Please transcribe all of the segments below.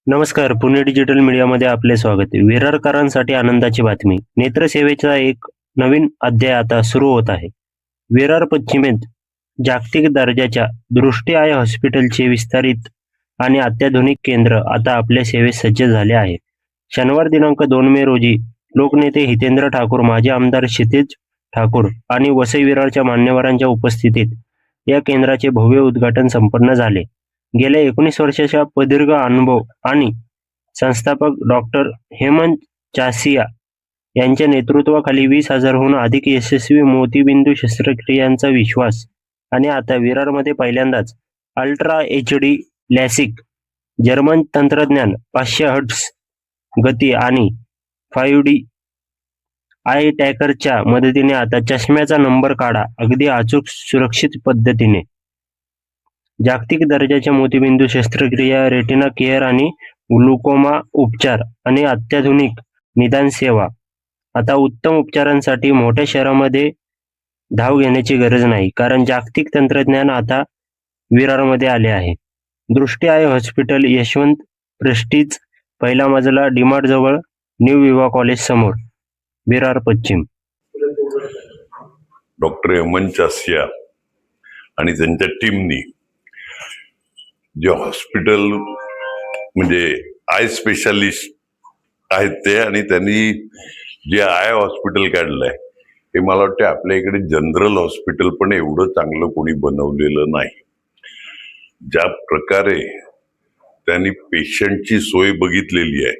नमस्कार. पुणे डिजिटल मीडियामध्ये आपले स्वागत आहे. विरारकरांसाठी आनंदाची बातमी. नेत्रसेवेचा एक नवीन अध्याय आता सुरू होत आहे. विरार पश्चिमेत जागतिक दर्जाच्या दृष्टी आय हॉस्पिटलचे विस्तारित आणि अत्याधुनिक केंद्र आता आपल्या सेवेस सज्ज झाले आहे. शनिवार दिनांक 2 मे रोजी लोकनेते हितेंद्र ठाकूर, माजी आमदार क्षितिज ठाकूर आणि वसई विरारच्या मान्यवरांच्या उपस्थितीत या केंद्राचे भव्य उद्घाटन संपन्न झाले. गेल्या 19 वर्षाचा प्रदीर्घ अनुभव आणि संस्थापक डॉक्टर हेमंत चासिया यांच्या नेतृत्वाखाली 20,000हून अधिक यशस्वी मोतीबिंदू शस्त्रक्रियांचा विश्वास आणि आता विरारमध्ये पहिल्यांदाच अल्ट्रा HD लॅसिक जर्मन तंत्रज्ञान 500 हर्ट्झ गती आणि 5D आय ट्रॅकरच्या मदतीने आता चष्म्याचा नंबर काढा अगदी अचूक सुरक्षित पद्धतीने. जागतिक दर्जाच्या मोतीबिंदू शस्त्रक्रिया, रेटिना केअर आणि ग्लुकोमा उपचार आणि अत्याधुनिक निदान सेवा. आता उत्तम उपचारांसाठी मोठ्या शहरामध्ये धाव घेण्याची गरज नाही, कारण जागतिक तंत्रज्ञान आता विरारमध्ये आले आहे. दृष्टी आय हॉस्पिटल, यशवंत प्रेस्टीज, पहिला मजला, डीमार्ट जवळ, न्यू विवा कॉलेज समोर, विरार पश्चिम. डॉक्टर हेमंत चासिया आणि त्यांच्या टीमनी जे हॉस्पिटल म्हणजे आय स्पेशालिस्ट आहेत ते, आणि त्यांनी जे आय हॉस्पिटल काढलंय हे मला वाटतं आपल्या इकडे जनरल हॉस्पिटल पण एवढं चांगलं कोणी बनवलेलं नाही. ज्या प्रकारे त्यांनी पेशंटची सोय बघितलेली आहे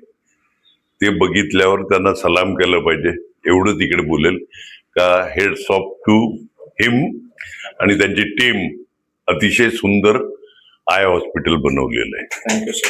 ते बघितल्यावर त्यांना सलाम केला पाहिजे. एवढं तिकडे बोलेल का हेड्स ऑफ टू हिम आणि त्यांची टीम अतिशय सुंदर आय हॉस्पिटल बनवलेलं आहे. Thank you sir.